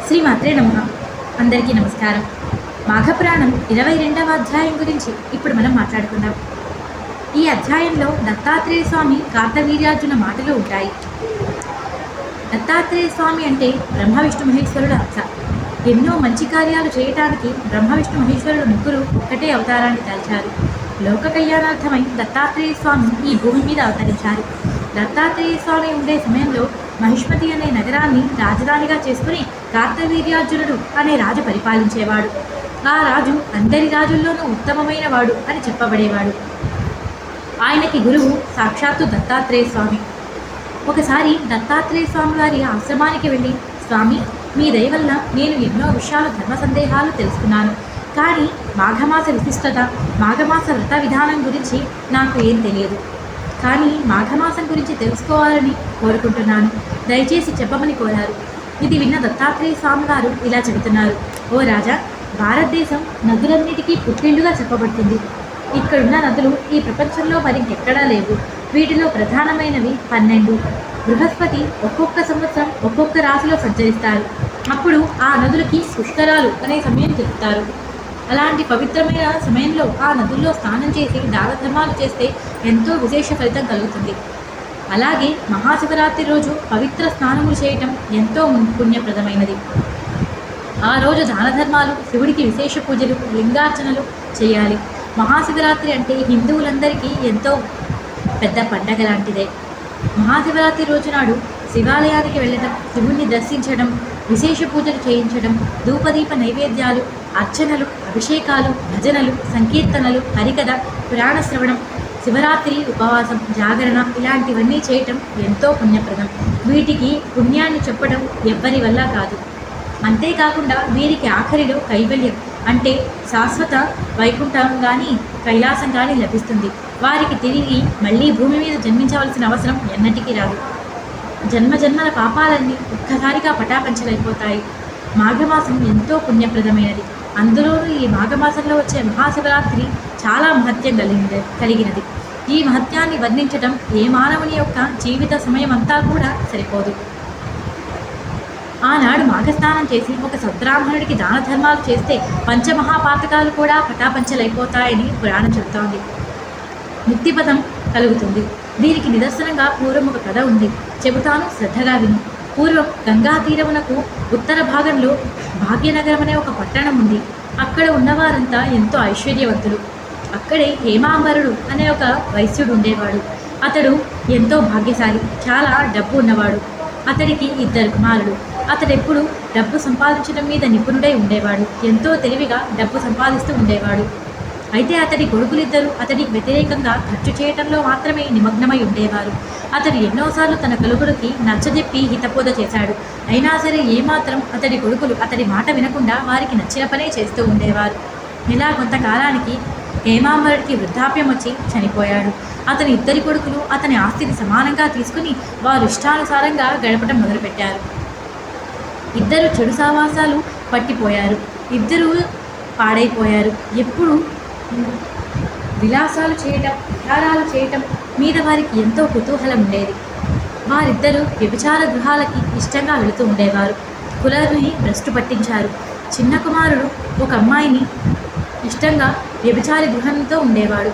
శ్రీమాత్రే నమః. అందరికీ నమస్కారం. మాఘపురాణం 22వ అధ్యాయం గురించి ఇప్పుడు మనం మాట్లాడుకుందాం. ఈ అధ్యాయంలో దత్తాత్రేయ స్వామి కార్తవీర్యార్జున మాటలు ఉంటాయి. దత్తాత్రేయ స్వామి అంటే బ్రహ్మ విష్ణు మహేశ్వరుల అంశ. ఎన్నో మంచి కార్యాలు చేయటానికి బ్రహ్మ విష్ణు మహేశ్వరులు ముగ్గురు ఒక్కటే అవతారాన్ని దాల్చారు. లోక కళ్యాణార్థమై దత్తాత్రేయ స్వామి ఈ భూమి మీద అవతరించారు. దత్తాత్రేయ స్వామి ఉండే సమయంలో మహిష్మతి అనే నగరాన్ని రాజధానిగా చేసుకుని కార్తవీర్యార్జునుడు అనే రాజు పరిపాలించేవాడు. ఆ రాజు అందరి రాజుల్లోనూ ఉత్తమమైన వాడు అని చెప్పబడేవాడు. ఆయనకి గురువు సాక్షాత్తు దత్తాత్రేయ స్వామి. ఒకసారి దత్తాత్రేయ స్వామి వారి ఆశ్రమానికి వెళ్ళి, స్వామి, మీ దయ వల్ల నేను ఎన్నో విషయాలు ధర్మ సందేహాలు తెలుసుకున్నాను. కానీ మాఘమాస విశిష్టత, మాఘమాస వ్రత విధానం గురించి నాకు ఏం తెలియదు. కానీ మాఘమాసం గురించి తెలుసుకోవాలని కోరుకుంటున్నాను. దయచేసి చెప్పమని కోరారు. ఇది విన్న దత్తాత్రేయ స్వామి వారు ఇలా చెబుతున్నారు. ఓ రాజా, భారతదేశం నదులన్నిటికీ పుట్టిల్లుగా చెప్పబడుతుంది. ఇక్కడున్న నదులు ఈ ప్రపంచంలో మరింకెక్కడా లేవు. వీటిలో ప్రధానమైనవి 12. బృహస్పతి ఒక్కొక్క సంవత్సరం ఒక్కొక్క రాశిలో సంచరిస్తారు. అప్పుడు ఆ నదులకి పుష్కరాలు అనే సమయం చెప్తారు. అలాంటి పవిత్రమైన సమయంలో ఆ నదుల్లో స్నానం చేసి దాన ధర్మాలు చేస్తే ఎంతో విశేష ఫలితం కలుగుతుంది. అలాగే మహాశివరాత్రి రోజు పవిత్ర స్నానములు చేయటం ఎంతో పుణ్యప్రదమైనది. ఆ రోజు దాన ధర్మాలు, శివుడికి విశేష పూజలు, లింగార్చనలు చేయాలి. మహాశివరాత్రి అంటే హిందువులందరికీ ఎంతో పెద్ద పండగ లాంటిదే. మహాశివరాత్రి రోజు నాడు శివాలయానికి వెళ్ళడం, శివుణ్ణి దర్శించడం, విశేష పూజలు చేయించడం, ధూపదీప నైవేద్యాలు, అర్చనలు, అభిషేకాలు, భజనలు, సంకీర్తనలు, హరికథ, పురాణ శ్రవణం, శివరాత్రి ఉపవాసం, జాగరణ ఇలాంటివన్నీ చేయటం ఎంతో పుణ్యప్రదం. వీటికి పుణ్యాన్ని చెప్పడం ఎవ్వరి వల్ల కాదు. అంతేకాకుండా వీరికి ఆఖరిలో కైవల్యం అంటే శాశ్వత వైకుంఠం కానీ కైలాసం కానీ లభిస్తుంది. వారికి తిరిగి మళ్ళీ భూమి మీద జన్మించవలసిన అవసరం ఎన్నటికీ రాదు. జన్మజన్మల పాపాలన్నీ ఒక్కసారిగా పటాపంచలైపోతాయి. మాఘమాసం ఎంతో పుణ్యప్రదమైనది. అందులోనూ ఈ మాఘమాసంలో వచ్చే మహాశివరాత్రి చాలా మహత్యం కలిగినది. ఈ మహత్యాన్ని వర్ణించడం ఏ మానవుని యొక్క జీవిత సమయం అంతా కూడా సరిపోదు. ఆనాడు మాఘస్నానం చేసి ఒక సద్బ్రాహ్మణుడికి దాన ధర్మాలు చేస్తే పంచమహాపాతకాలు కూడా పటాపంచలైపోతాయని పురాణం చెబుతోంది. ముక్తిపదం కలుగుతుంది. దీనికి నిదర్శనంగా పూర్వం ఒక కథ ఉంది. చెబుతాను, శ్రద్ధగా విను. పూర్వం గంగా తీరమునకు ఉత్తర భాగంలో భాగ్యనగరం అనే ఒక పట్టణం ఉంది. అక్కడ ఉన్నవారంతా ఎంతో ఐశ్వర్యవంతులు. అక్కడే హేమాంబరుడు అనే ఒక వైశ్యుడు ఉండేవాడు. అతడు ఎంతో భాగ్యశాలి, చాలా డబ్బు ఉన్నవాడు. అతడికి 2 కుమారులు. అతడెప్పుడు డబ్బు సంపాదించడం మీద నిపుణుడై ఉండేవాడు. ఎంతో తెలివిగా డబ్బు సంపాదిస్తూ ఉండేవాడు. అయితే అతడి కొడుకులిద్దరూ అతడికి వ్యతిరేకంగా ఖర్చు చేయటంలో మాత్రమే నిమగ్నమై ఉండేవారు. అతడు ఎన్నోసార్లు తన కొడుకులకి నచ్చజెప్పి హితబోధ చేశాడు. అయినా సరే ఏమాత్రం అతడి కొడుకులు అతడి మాట వినకుండా వారికి నచ్చిన పనే చేస్తూ ఉండేవారు. ఇలా కొంతకాలానికి హేమాంబరుడికి వృద్ధాప్యం వచ్చి చనిపోయాడు. అతని 2 కొడుకులు అతని ఆస్తిని సమానంగా తీసుకుని వారు ఇష్టానుసారంగా గడపడం మొదలుపెట్టారు. 2 చెడు సావాసాలు పట్టిపోయారు. 2 పాడైపోయారు. ఎప్పుడు విలాసాలు చేయటం, విహారాలు చేయటం మీద వారికి ఎంతో కుతూహలం ఉండేది. వారిద్దరూ వ్యభిచార గృహాలకి ఇష్టంగా వెళుతూ ఉండేవారు. కులాన్ని భ్రష్టు పట్టించారు. చిన్న కుమారుడు ఒక అమ్మాయిని ఇష్టంగా వ్యభిచారి గృహంతో ఉండేవాడు.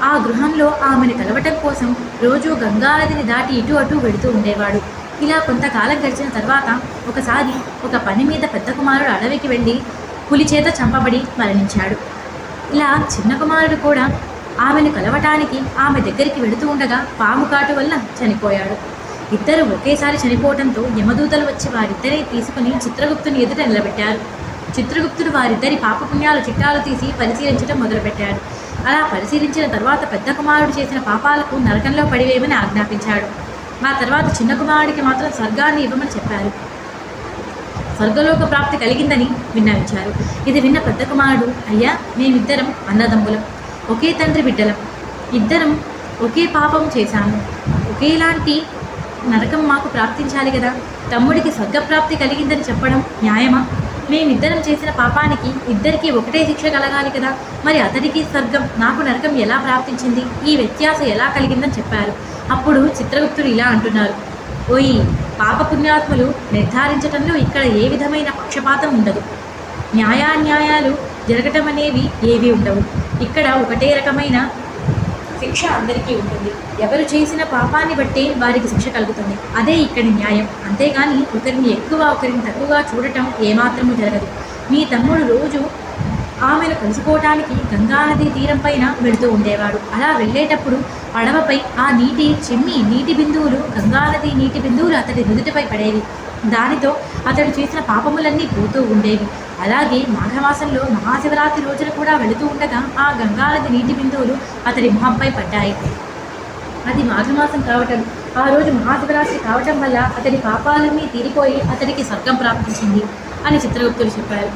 ఆ గృహంలో ఆమెను కలవటం కోసం రోజు గంగానదిని దాటి ఇటు అటు వెళుతూ ఉండేవాడు. ఇలా కొంతకాలం గడిచిన తర్వాత ఒకసారి ఒక పని మీద పెద్ద కుమారుడు అడవికి వెళ్ళి పులి చేత చంపబడి మరణించాడు. ఇలా చిన్న కుమారుడు కూడా ఆమెను కలవటానికి ఆమె దగ్గరికి వెళుతూ ఉండగా పాము కాటు వల్ల చనిపోయాడు. 2 ఒకేసారి చనిపోవడంతో యమదూతలు వచ్చి వారిద్దరిని తీసుకుని చిత్రగుప్తుని ఎదుట నిలబెట్టారు. చిత్రగుప్తుడు వారిద్దరి పాపపుణ్యాల చిట్టాలు తీసి పరిశీలించడం మొదలుపెట్టాడు. అలా పరిశీలించిన తర్వాత పెద్ద కుమారుడు చేసిన పాపాలకు నరకంలో పడివేయమని ఆజ్ఞాపించాడు. ఆ తర్వాత చిన్న కుమారుడికి మాత్రం స్వర్గాన్ని ఇవ్వమని చెప్పారు. స్వర్గలోక ప్రాప్తి కలిగిందని విన్నవించారు. ఇది విన్న పెద్ద కుమారుడు, అయ్యా, మేమిద్దరం అన్నదమ్ములం, ఒకే తండ్రి బిడ్డలం, ఇద్దరం ఒకే పాపం చేశాము, ఒకేలాంటి నరకం మాకు ప్రాప్తించాలి కదా. తమ్ముడికి స్వర్గప్రాప్తి కలిగిందని చెప్పడం న్యాయమా? మేమిద్దరం చేసిన పాపానికి ఇద్దరికీ ఒకటే శిక్ష కలగాలి కదా. మరి అతడికి స్వర్గం, నాకు నరకం ఎలా ప్రాప్తించింది? ఈ వ్యత్యాసం ఎలా కలిగిందని చెప్పారు. అప్పుడు చిత్రగుప్తుడు ఇలా అంటున్నారు, ఓయి పాపపుణ్యాత్ములు నిర్ధారించడంలో ఇక్కడ ఏ విధమైన పక్షపాతం ఉండదు. న్యాయాన్యాయాలు జరగటం అనేవి ఏవి ఉండవు. ఇక్కడ ఒకటే రకమైన శిక్ష అందరికీ ఉంటుంది. ఎవరు చేసిన పాపాన్ని బట్టే వారికి శిక్ష కలుగుతుంది. అదే ఇక్కడి న్యాయం. అంతేగాని ఒకరిని ఎక్కువ ఒకరిని తక్కువగా చూడటం ఏమాత్రము జరగదు. మీ తమ్ముడు రోజు ఆమెను కలుసుకోవటానికి గంగానది తీరం పైన వెళుతూ ఉండేవాడు. అలా వెళ్ళేటప్పుడు పడవపై ఆ నీటి బిందువులు, గంగానది నీటి బిందువులు అతడి నుదుటిపై పడేవి. దానితో అతడు చేసిన పాపములన్నీ పోతూ ఉండేవి. అలాగే మాఘమాసంలో మహాశివరాత్రి రోజున కూడా వెళుతూ ఉండగా ఆ గంగానది నీటి బిందువులు అతడి మొహంపై పడ్డాయి. అది మాఘమాసం కావటం, ఆ రోజు మహాశివరాత్రి కావటం వల్ల అతడి పాపాలన్నీ తీరిపోయి అతడికి స్వర్గం ప్రాప్తించింది అని చిత్రగుప్తుడు చెప్పారు.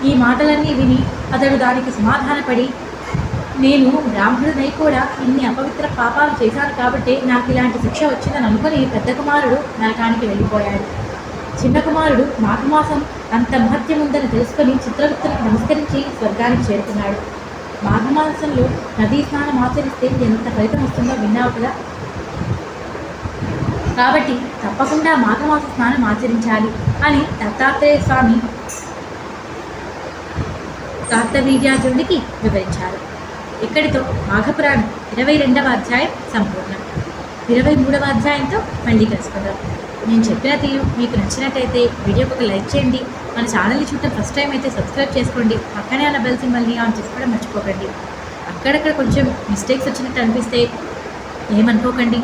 ఈ మాటలన్నీ విని అతడు దానికి సమాధానపడి, నేను బ్రాహ్మణుడై కూడా ఇన్ని అపవిత్ర పాపాలు చేశాను కాబట్టి నాకు ఇలాంటి శిక్ష వచ్చిందని అనుకుని పెద్ద కుమారుడు నరకానికి వెళ్ళిపోయాడు. చిన్న కుమారుడు మాఘమాసం అంత మహత్యం ఉందని తెలుసుకొని చిత్రగుప్తునికి నమస్కరించి స్వర్గానికి చేరుకున్నాడు. మాఘమాసంలో నదీ స్నానం ఆచరిస్తే ఎంత ఫలితం వస్తుందో విన్నావు కదా. కాబట్టి తప్పకుండా మాఘమాస స్నానం ఆచరించాలి అని దత్తాత్రేయ స్వామి కార్తవీర్యార్జునుడికి వివరించారు. ఇక్కడితో మాఘపురాణం 22వ అధ్యాయం సంపూర్ణం. 23వ అధ్యాయంతో మళ్ళీ కలుసుకుందాం. నేను చెప్పిన తీరు మీకు నచ్చినట్టయితే వీడియోకి ఒక లైక్ చేయండి. మన ఛానల్ని చూడటం ఫస్ట్ టైం అయితే సబ్స్క్రైబ్ చేసుకోండి. పక్కనే ఉన్న బెల్ సింబల్ని ఆన్ చేసుకోవడం మర్చిపోకండి. అక్కడక్కడ కొంచెం మిస్టేక్స్ వచ్చినట్టు అనిపిస్తే ఏమనుకోకండి.